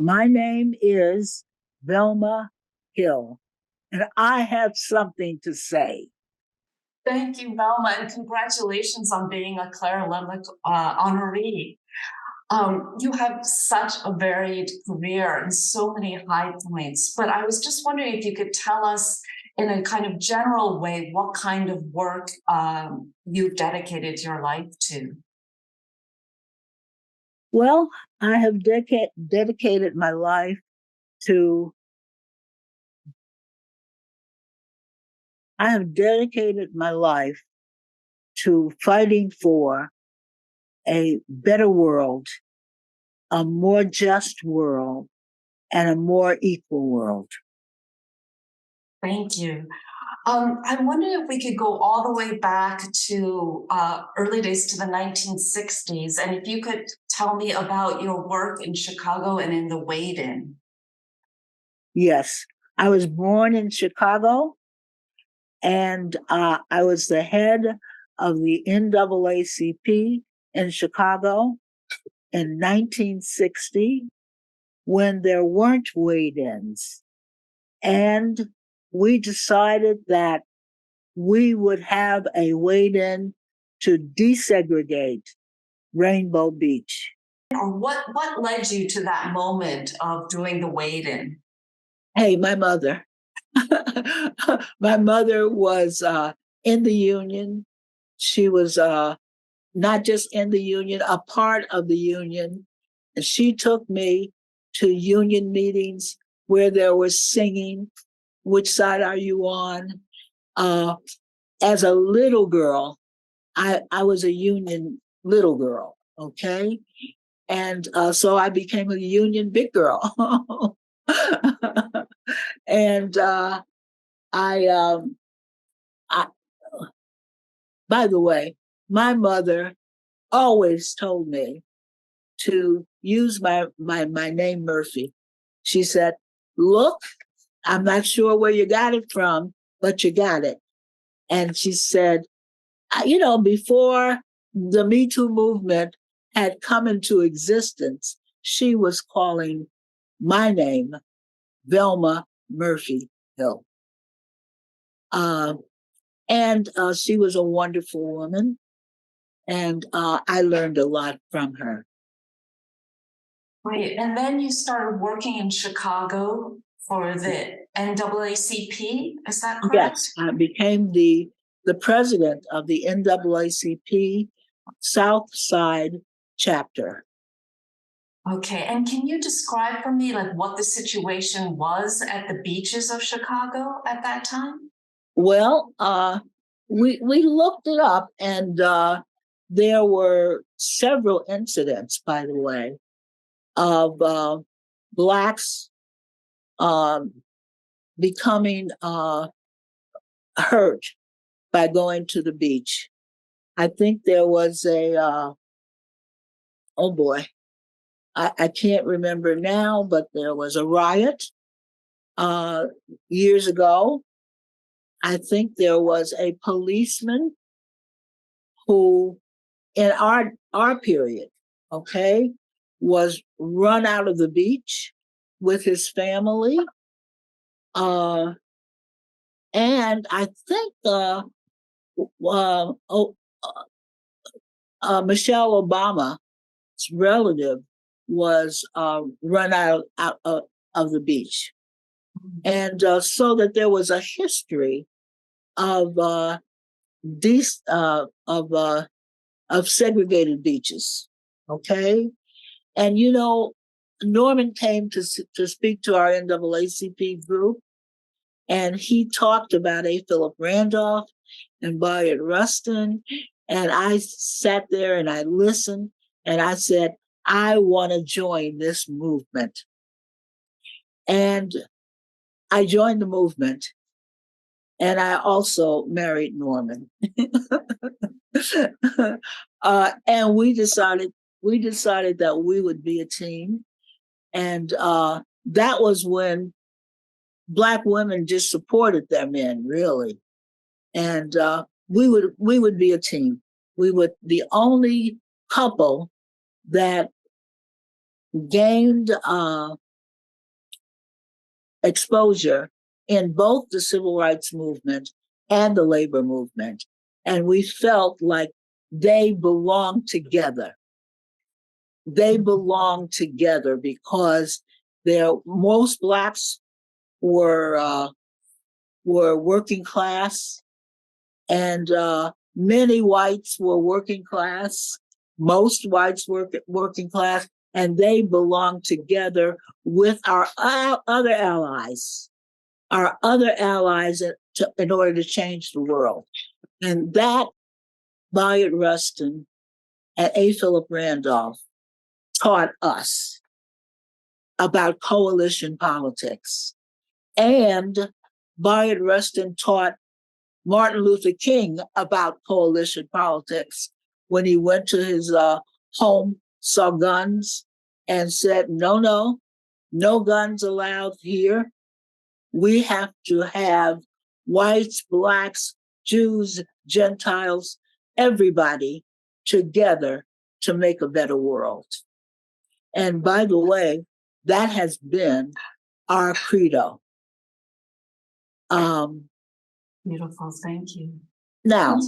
My name is Velma Hill, and I have something to say. Thank you, Velma, and congratulations on being a Clara Lemlich honoree. You have such a varied career and so many high points, but I was just wondering if you could tell us in a kind of general way what kind of work you've dedicated your life to. Well, I have dedicated my life to, I have dedicated my life to fighting for a better world, a more just world, and a more equal world. Thank you. I wonder if we could go all the way back to early days to the 1960s, and if you could tell me about your work in Chicago and in the Wade-In. Yes, I was born in Chicago, and I was the head of the NAACP in Chicago in 1960 when there weren't wait-ins. And we decided that we would have a wait-in to desegregate Rainbow Beach. Or what led you to that moment of doing the Wade-In? Hey, my mother. My mother was in the union. She was not just in the union, a part of the union. And she took me to union meetings where there was singing, which side are you on? Uh, as a little girl, I was a union little girl, okay? And so I became a union big girl. and I, I, by the way, my mother always told me to use my name Murphy. She said, "Look, I'm not sure where you got it from, but you got it." And she said, before the Me Too movement had come into existence, she was calling my name Velma Murphy Hill. And she was a wonderful woman, and I learned a lot from her. Right, and then you started working in Chicago for the NAACP, is that Yes, correct? I became the president of the NAACP South Side chapter. Okay, and can you describe for me like what the situation was at the beaches of Chicago at that time? Well, we looked it up, and there were several incidents, by the way, of blacks um, becoming hurt by going to the beach. I think there was oh boy, I can't remember now, but there was a riot uh, years ago. I think there was a policeman who, in our period, okay, was run out of the beach with his family. Uh, and I think oh, Michelle Obama's relative was run out of the beach. And so that there was a history of these of segregated beaches. Okay, and Norman came to speak to our NAACP group, and he talked about A. Philip Randolph and Bayard Rustin, and I sat there and I listened, and I said, I want to join this movement, and I joined the movement. And I also married Norman. And we decided that we would be a team. And that was when Black women just supported their men, really. And we would be a team. We were the only couple that gained exposure in both the civil rights movement and the labor movement. And we felt like they belonged together. They belonged together because most Blacks were working class, and many whites were working class. Most whites were working class, and they belonged together with our other allies, in order to change the world. And that Bayard Rustin and A. Philip Randolph taught us about coalition politics. And Bayard Rustin taught Martin Luther King about coalition politics when he went to his home, saw guns, and said, no guns allowed here. We have to have whites, Blacks, Jews, Gentiles, everybody together to make a better world. And by the way, that has been our credo. Beautiful, thank you. Now,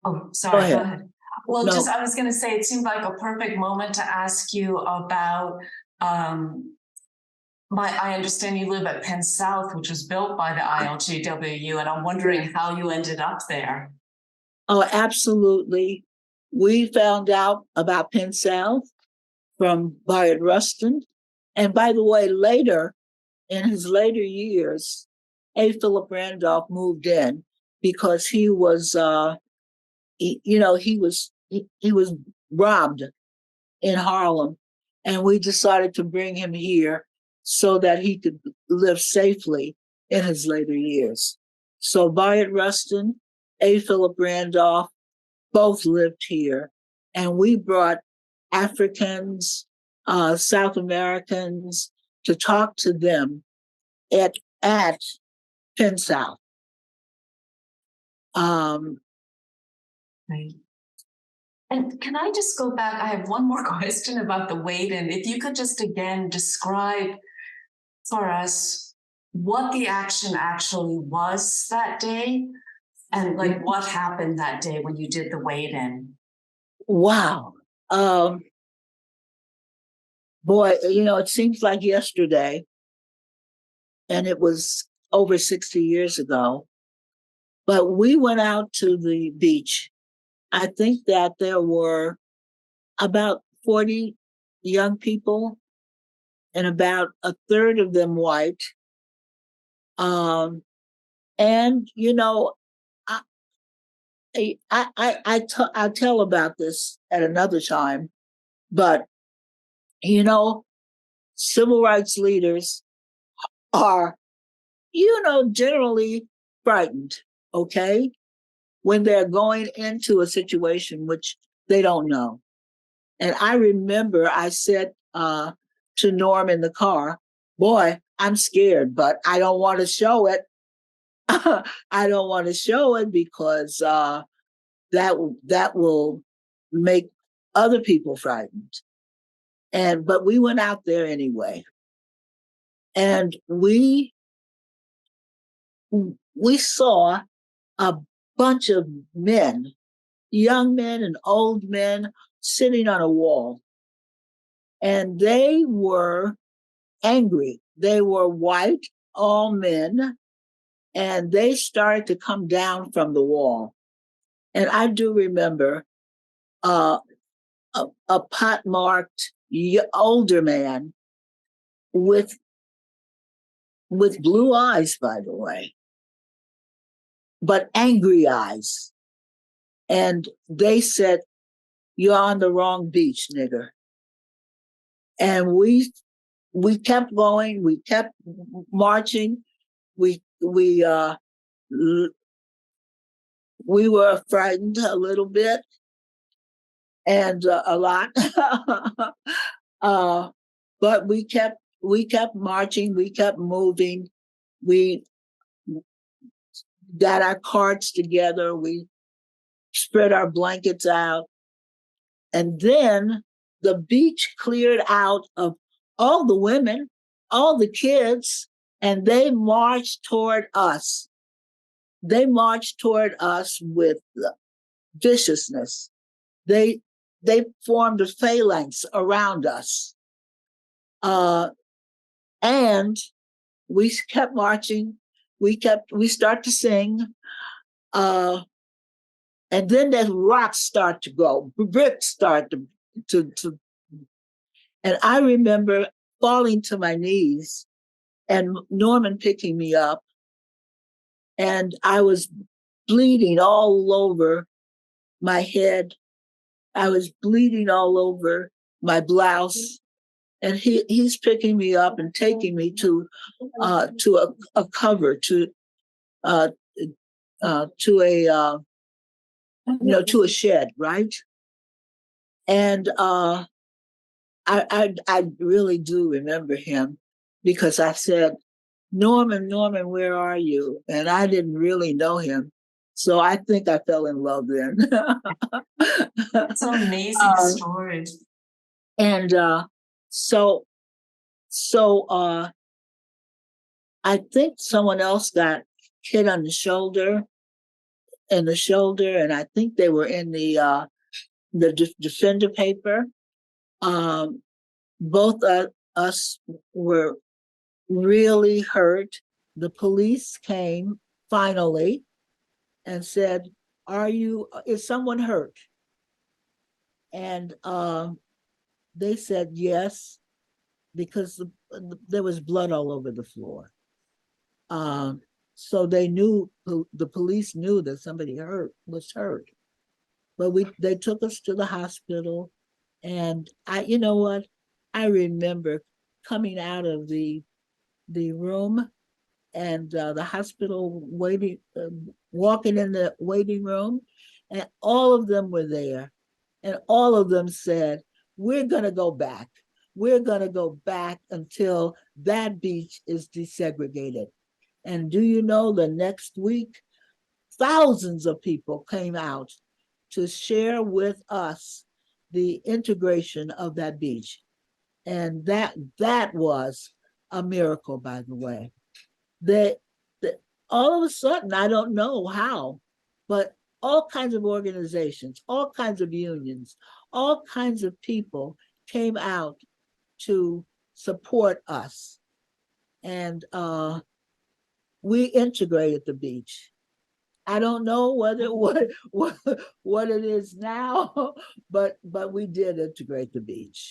oh, sorry, go ahead. Well, no. I was going to say, it seemed like a perfect moment to ask you about, I understand you live at Penn South, which was built by the ILGWU, and I'm wondering how you ended up there. Oh, absolutely. We found out about Penn South from Bayard Rustin. And by the way, later, in his later years, A. Philip Randolph moved in because he was, he was robbed in Harlem, and we decided to bring him here so that he could live safely in his later years. So Bayard Rustin, A. Philip Randolph, both lived here, and we brought Africans, South Americans, to talk to them at Penn South. Right. And can I just go back? I have one more question about the wait-in. If you could just again describe for us what the action actually was that day, and like what happened that day when you did the wait-in. Wow. Boy, it seems like yesterday, and it was over 60 years ago, but we went out to the beach. I think that there were about 40 young people, and about a third of them white. And I'll tell about this at another time, but civil rights leaders are, generally frightened, okay, when they're going into a situation which they don't know. And I remember I said to Norm in the car, boy, I'm scared, but I don't want to show it. I don't want to show it because that will make other people frightened. But we went out there anyway. And we saw a bunch of men, young men and old men, sitting on a wall. And they were angry. They were white, all men, and they started to come down from the wall. And I do remember a pot-marked older man with blue eyes, by the way, but angry eyes. And they said, "You're on the wrong beach, nigger." And we kept going. We kept marching. We were frightened a little bit, and a lot. But we kept marching. We kept moving. We got our carts together. We spread our blankets out. And then the beach cleared out of all the women, all the kids, and they marched toward us. They marched toward us with viciousness. They they formed a phalanx around us, and we kept marching. We start to sing, uh, and then the rocks start to go, bricks start to, and I remember falling to my knees and Norman picking me up, and I was bleeding all over my head. I was bleeding all over my blouse, and he's picking me up and taking me to a cover uh, to a to a shed, right? And I really do remember him because I said, Norman, Norman, where are you? And I didn't really know him. So I think I fell in love then. It's an amazing story. And so I think someone else got hit on the shoulder, and I think they were in the Defender paper. Um, both us were really hurt. The police came finally and said, is someone hurt? And they said yes, because there was blood all over the floor. Um, so the police knew that somebody was hurt. But they took us to the hospital, and you know what? I remember coming out of the room, and the hospital walking in the waiting room, and all of them were there, and all of them said, "We're gonna go back. We're gonna go back until that beach is desegregated." And do you know, the next week, thousands of people came out to share with us the integration of that beach. And that was a miracle, by the way. That all of a sudden, I don't know how, but all kinds of organizations, all kinds of unions, all kinds of people came out to support us. And we integrated the beach. I don't know what it is now, but we did integrate the beach.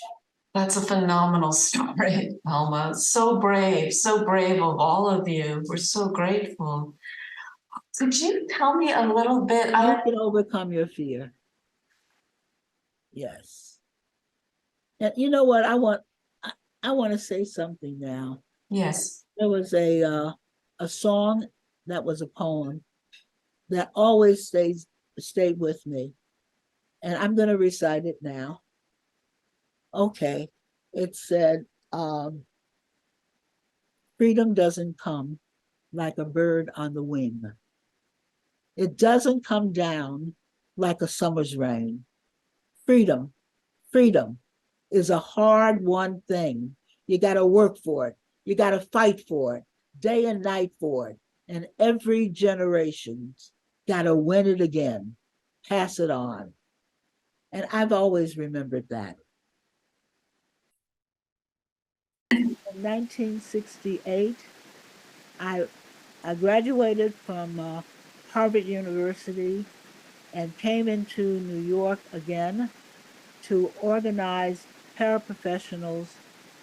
That's a phenomenal story, Velma. So brave of all of you. We're so grateful. Could you tell me a little bit? You can overcome your fear. Yes. And you know what? I want to say something now. Yes. There was a song that was a poem that always stayed with me, and I'm going to recite it now. Okay. It said, "Freedom doesn't come like a bird on the wing. It doesn't come down like a summer's rain. Freedom, freedom is a hard-won thing. You got to work for it. You got to fight for it, day and night for it. And every generation's got to win it again, pass it on." And I've always remembered that. In 1968, I, I graduated from Harvard University and came into New York again to organize paraprofessionals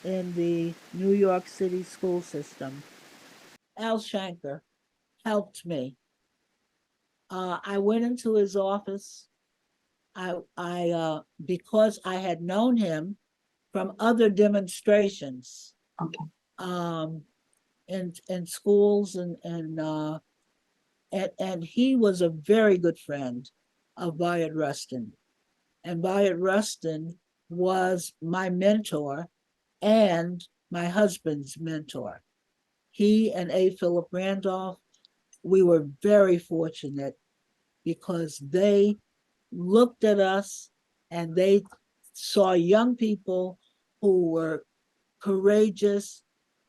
in the New York City school system. Al Shanker helped me. I went into his office. Because I had known him from other demonstrations, Okay. in schools, and he was a very good friend of Bayard Rustin. And Bayard Rustin was my mentor and my husband's mentor. He and A. Philip Randolph, we were very fortunate because they looked at us and they saw young people who were courageous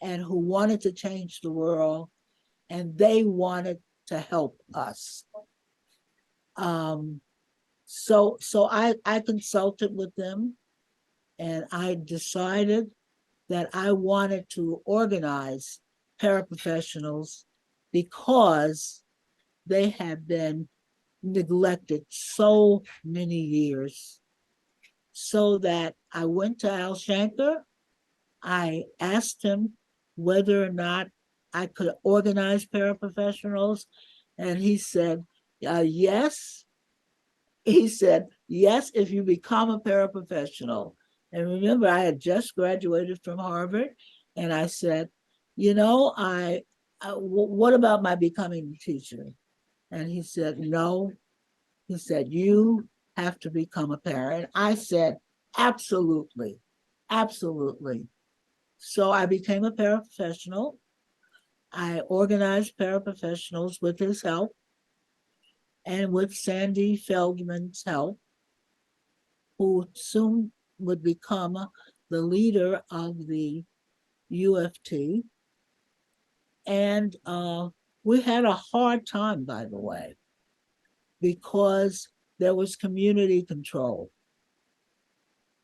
and who wanted to change the world, and they wanted to help us. So I consulted with them, and I decided that I wanted to organize paraprofessionals because they had been neglected so many years. So that I went to Al Shanker. I asked him whether or not I could organize paraprofessionals, and he said, yes. He said, yes, if you become a paraprofessional. And remember, I had just graduated from Harvard, and I said, what about my becoming a teacher? And he said, no. He said, you have to become a parent. I said, absolutely, absolutely. So I became a paraprofessional. I organized paraprofessionals with his help and with Sandy Feldman's help, who soon would become the leader of the UFT. And we had a hard time, by the way, because there was community control.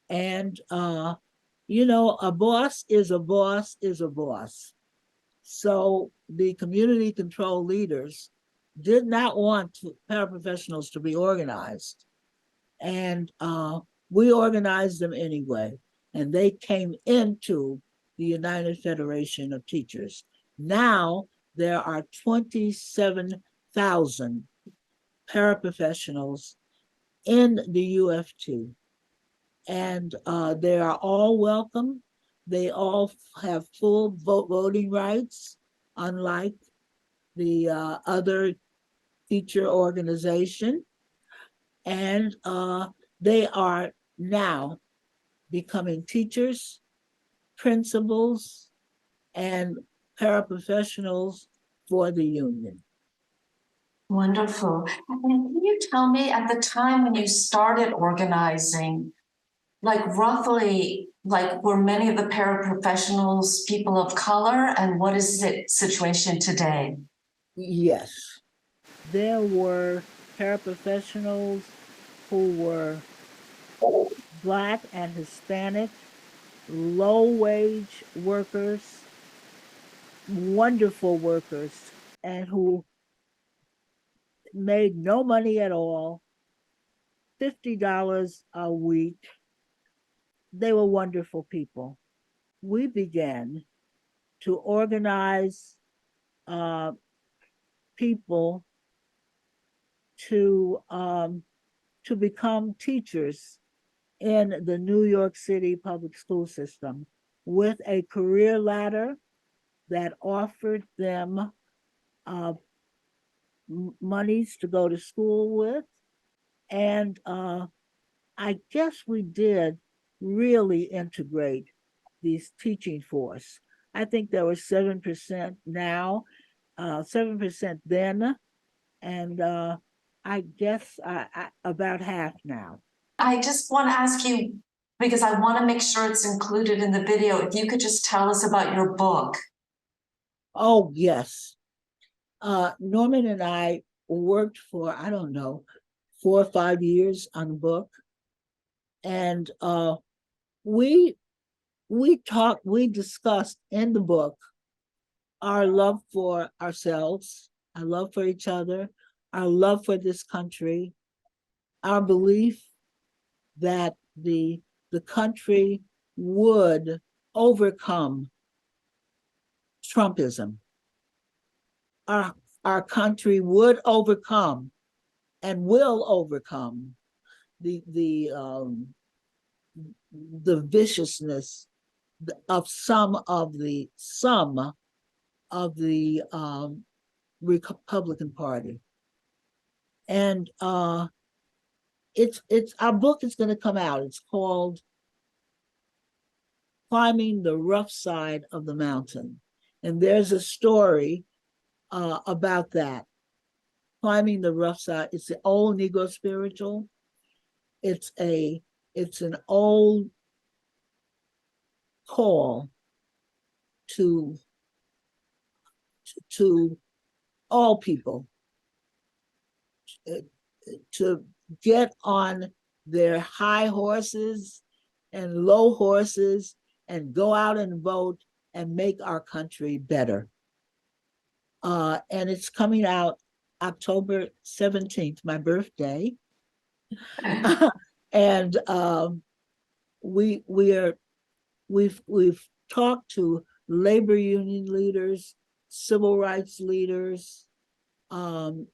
And, a boss is a boss is a boss. So the community control leaders did not want paraprofessionals to be organized. And we organized them anyway. And they came into the United Federation of Teachers. Now there are 27,000 paraprofessionals in the UFT. And they are all welcome. They all have full voting rights, unlike the other teacher organization. And they are now becoming teachers, principals, and paraprofessionals for the union. Wonderful. And can you tell me, at the time when you started organizing, like roughly, like were many of the paraprofessionals people of color, and what is the situation today? Yes, there were paraprofessionals who were Black and Hispanic, low-wage workers, wonderful workers, and who made no money at all, $50 a week. They were wonderful people. We began to organize uh, people to become teachers in the New York City public school system with a career ladder that offered them monies to go to school with. And I guess we did really integrate these teaching force. I think there was 7% now, 7% then, and I guess about half now. I just want to ask you, because I want to make sure it's included in the video, if you could just tell us about your book. Oh, yes. Norman and I worked for, I don't know, 4 or 5 years on the book. And we we discussed in the book our love for ourselves, our love for each other, our love for this country, our belief that the country would overcome Trumpism. Our country would overcome and will overcome the viciousness of some of the Republican Party. And it's our book is going to come out. It's called Climbing the Rough Side of the Mountain. And there's a story about that. Climbing the Rough Side. It's the old Negro spiritual. It's an old call to all people to get on their high horses and low horses and go out and vote and make our country better. And it's coming out October 17th, my birthday. And we've talked to labor union leaders, civil rights leaders, and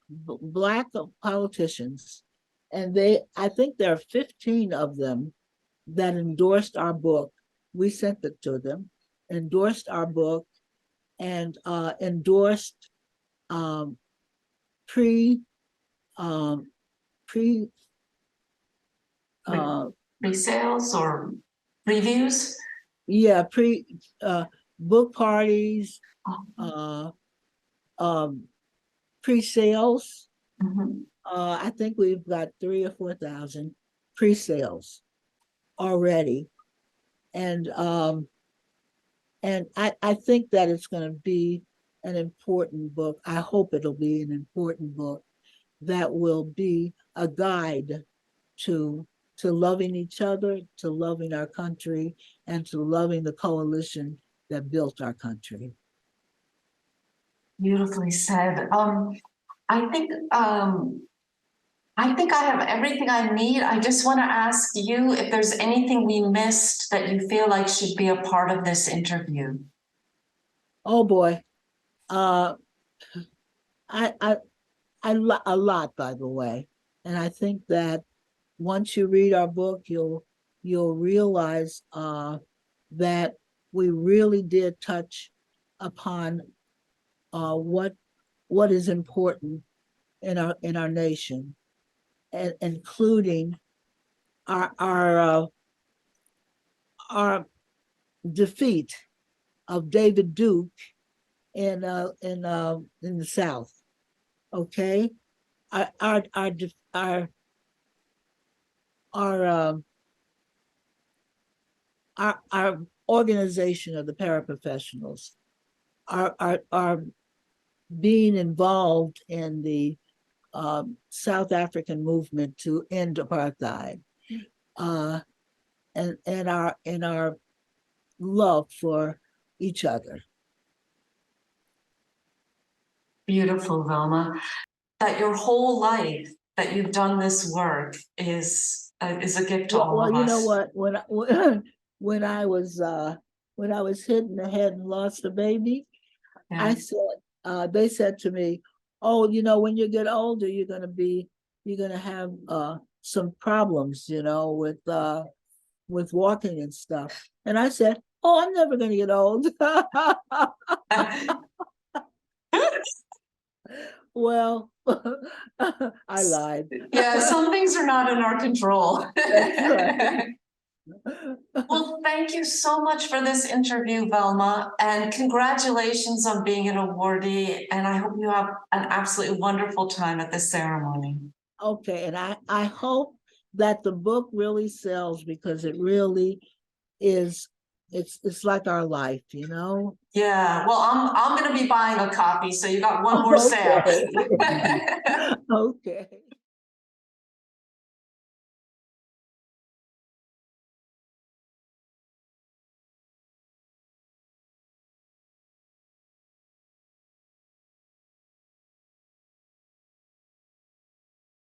Black politicians. And I think there are 15 of them that endorsed our book. We sent it to them, endorsed our book, and endorsed pre pre pre-sales or reviews? Yeah, book parties, pre-sales. I think we've got 3,000 or 4,000 pre-sales already. And I think that it's going to be an important book. I hope it'll be an important book that will be a guide to loving each other, to loving our country, and to loving the coalition that built our country. Beautifully said. I think I have everything I need. I just want to ask you if there's anything we missed that you feel like should be a part of this interview. Oh boy, a lot, by the way, and I think that once you read our book, you'll realize that we really did touch upon what is important in our nation, and including our defeat of David Duke in the South. Okay, our organization of the paraprofessionals are being involved in the South African movement to end apartheid, and our love for each other. Beautiful, Velma. That your whole life that you've done this work is a gift to all of us. Well, you know what? When I was hit in the head and lost a baby, yeah. I said, they said to me, "Oh, you know, when you get older, you're gonna have some problems, you know, with walking and stuff." And I said, "Oh, I'm never gonna get old." Well, I lied. Yeah, some things are not in our control. That's right. Well, thank you so much for this interview, Velma, and congratulations on being an awardee. And I hope you have an absolutely wonderful time at this ceremony. Okay, and I hope that the book really sells, because it really is. It's like our life, you know? Yeah, well, I'm going to be buying a copy, so you got one more sale. Okay. Okay.